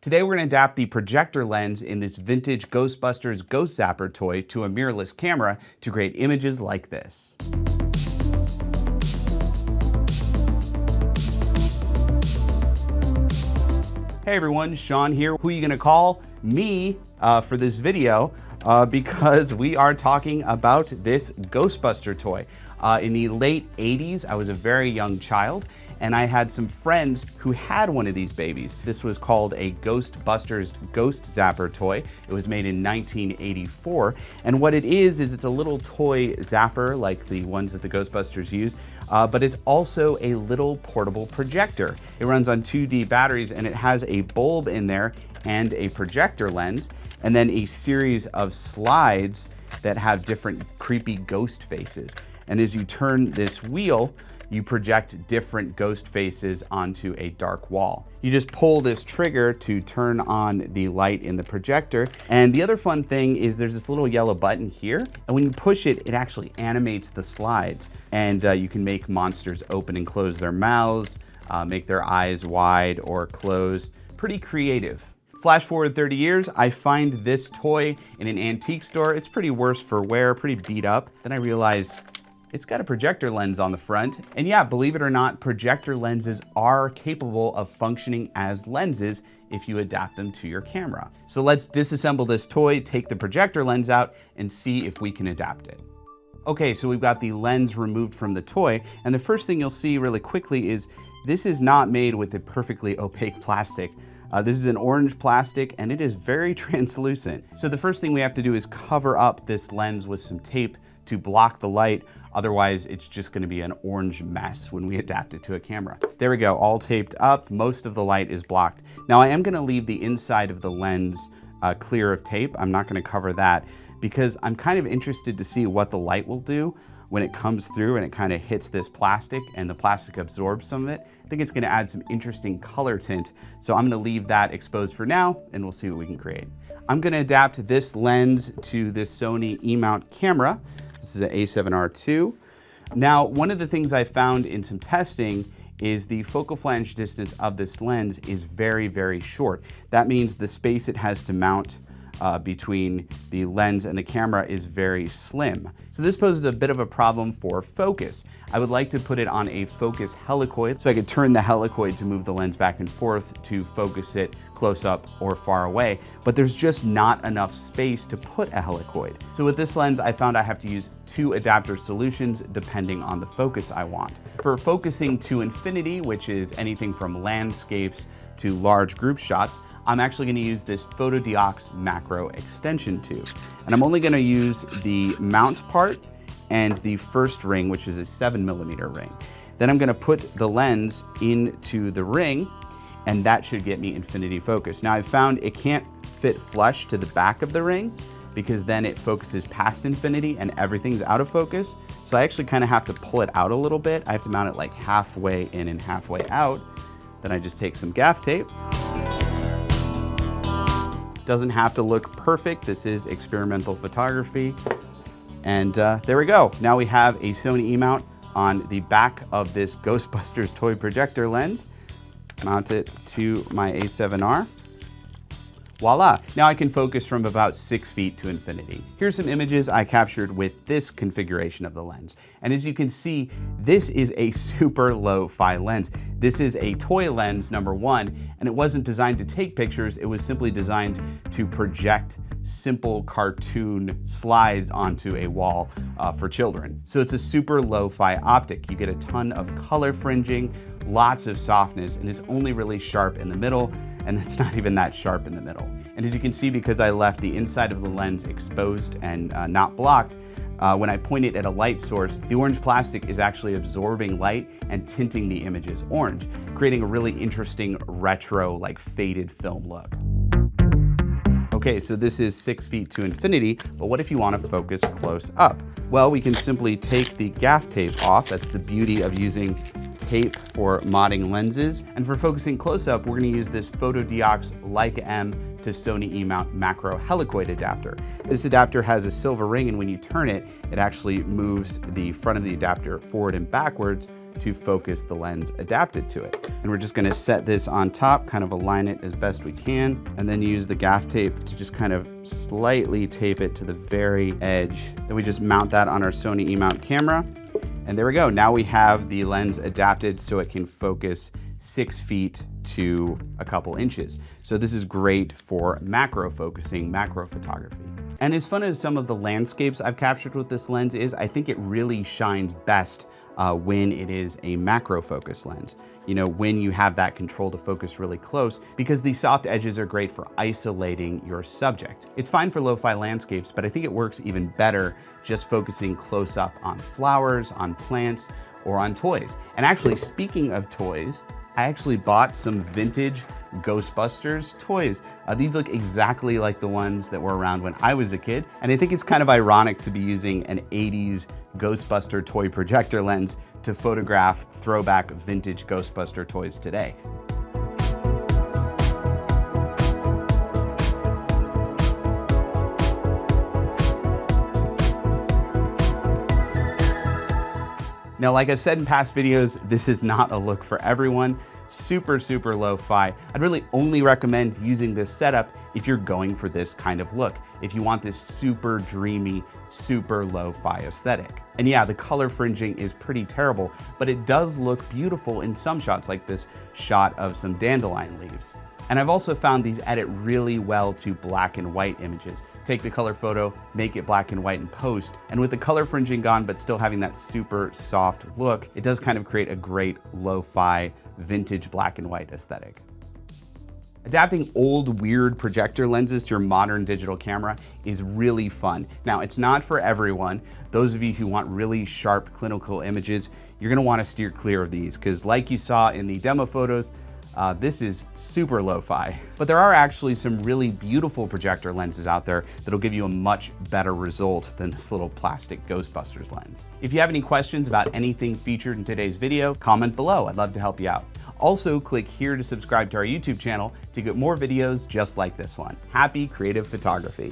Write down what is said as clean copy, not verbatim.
Today we're going to adapt the projector lens in this Vintage Ghostbusters GhostZapper toy to a mirrorless camera to create images like this. Hey everyone, Sean here. Who are you going to call? Me for this video because we are talking about this Ghostbuster toy. In the late 80s, I was a very young child, and I had some friends who had one of these babies. This was called a Ghostbusters GhostZapper toy. It was made in 1984, and what it is it's a little toy zapper like the ones that the Ghostbusters use, but it's also a little portable projector. It runs on 2D batteries, and it has a bulb in there and a projector lens, and then a series of slides that have different creepy ghost faces. And as you turn this wheel, you project different ghost faces onto a dark wall. You just pull this trigger to turn on the light in the projector. And the other fun thing is there's this little yellow button here. And when you push it, it actually animates the slides. And you can make monsters open and close their mouths, make their eyes wide or closed. Pretty creative. Flash forward 30 years, I find this toy in an antique store. It's pretty worse for wear, pretty beat up. Then I realized, it's got a projector lens on the front. And yeah, believe it or not, projector lenses are capable of functioning as lenses if you adapt them to your camera. So let's disassemble this toy, take the projector lens out, and see if we can adapt it. Okay, so we've got the lens removed from the toy, and the first thing you'll see really quickly is this is not made with a perfectly opaque plastic. This is an orange plastic, and it is very translucent. So the first thing we have to do is cover up this lens with some tape to block the light. Otherwise, it's just gonna be an orange mess when we adapt it to a camera. There we go, all taped up. Most of the light is blocked. Now I am gonna leave the inside of the lens clear of tape. I'm not gonna cover that because I'm kind of interested to see what the light will do when it comes through and it kind of hits this plastic and the plastic absorbs some of it. I think it's gonna add some interesting color tint. So I'm gonna leave that exposed for now and we'll see what we can create. I'm gonna adapt this lens to this Sony E-mount camera. This is an A7R II. Now, one of the things I found in some testing is the focal flange distance of this lens is very, very short. That means the space it has to mount between the lens and the camera is very slim. So this poses a bit of a problem for focus. I would like to put it on a focus helicoid so I could turn the helicoid to move the lens back and forth to focus it close up or far away, but there's just not enough space to put a helicoid. So with this lens, I found I have to use 2 adapter solutions depending on the focus I want. For focusing to infinity, which is anything from landscapes to large group shots, I'm actually gonna use this Photodiox macro extension tube. And I'm only gonna use the mount part and the first ring, which is a 7mm ring. Then I'm gonna put the lens into the ring, and that should get me infinity focus. Now I've found it can't fit flush to the back of the ring because then it focuses past infinity and everything's out of focus. So I actually kind of have to pull it out a little bit. I have to mount it like halfway in and halfway out. Then I just take some gaff tape. Doesn't have to look perfect. This is experimental photography. And there we go. Now we have a Sony E-mount on the back of this Ghostbusters toy projector lens. Mount it to my A7R. Voila, now I can focus from about 6 feet to infinity. Here's some images I captured with this configuration of the lens. And as you can see, this is a super low-fi lens. This is a toy lens, number one, and it wasn't designed to take pictures, it was simply designed to project simple cartoon slides onto a wall for children. So it's a super lo-fi optic. You get a ton of color fringing, lots of softness, and it's only really sharp in the middle, and it's not even that sharp in the middle. And as you can see, because I left the inside of the lens exposed and not blocked, when I point it at a light source, the orange plastic is actually absorbing light and tinting the images orange, creating a really interesting retro, like faded film look. Okay, so this is 6 feet to infinity, but what if you want to focus close up? Well, we can simply take the gaff tape off. That's the beauty of using tape for modding lenses. And for focusing close up, we're gonna use this Photodiox Leica M to Sony E-mount macro helicoid adapter. This adapter has a silver ring, and when you turn it, it actually moves the front of the adapter forward and backwards to focus the lens adapted to it. And we're just gonna set this on top, kind of align it as best we can, and then use the gaff tape to just kind of slightly tape it to the very edge. Then we just mount that on our Sony E-mount camera. And there we go. Now we have the lens adapted so it can focus 6 feet to a couple inches. So this is great for macro focusing, macro photography. And as fun as some of the landscapes I've captured with this lens is, I think it really shines best when it is a macro focus lens. You know, when you have that control to focus really close, because these soft edges are great for isolating your subject. It's fine for lo-fi landscapes, but I think it works even better just focusing close up on flowers, on plants, or on toys. And actually, speaking of toys, I actually bought some vintage Ghostbusters toys. These look exactly like the ones that were around when I was a kid. And I think it's kind of ironic to be using an 80s Ghostbuster toy projector lens to photograph throwback vintage Ghostbuster toys today. Now, like I've said in past videos, this is not a look for everyone. Super, super lo-fi. I'd really only recommend using this setup if you're going for this kind of look, if you want this super dreamy, super lo-fi aesthetic. And yeah, the color fringing is pretty terrible, but it does look beautiful in some shots, like this shot of some dandelion leaves. And I've also found these edit really well to black and white images. Take the color photo, make it black and white in post, and with the color fringing gone but still having that super soft look, it does kind of create a great lo-fi vintage black and white aesthetic. Adapting old, weird projector lenses to your modern digital camera is really fun. Now, it's not for everyone. Those of you who want really sharp clinical images, you're gonna wanna steer clear of these, because like you saw in the demo photos, this is super lo-fi. But there are actually some really beautiful projector lenses out there that'll give you a much better result than this little plastic Ghostbusters lens. If you have any questions about anything featured in today's video, comment below. I'd love to help you out. Also, click here to subscribe to our YouTube channel to get more videos just like this one. Happy creative photography.